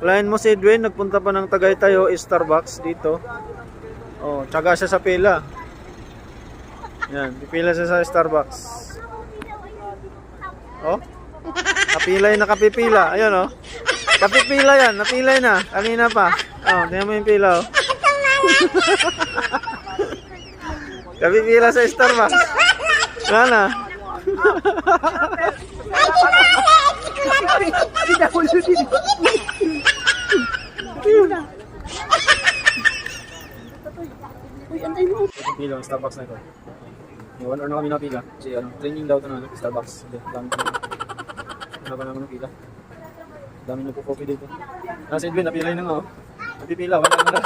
Client mo si Edwin, nagpunta pa ng Tagaytay o Starbucks dito. Oh, tsaga siya sa pila. Yan, pipila siya sa Starbucks. Oh. Kapilay na kapipila. Ayun oh. Kapipila yan, napilay na. Kanina pa. Oh, tingnan mo yung pila oh. Kapipila sa Starbucks. Wala na. Pila ang Starbucks na ito. 1 hour na kami napila. Kasi training daw ito na Starbucks. Dami pa naman ng pila. Dami na po coffee dito. Nasa Edwin, napilay na nga oh. Napipila, wala na.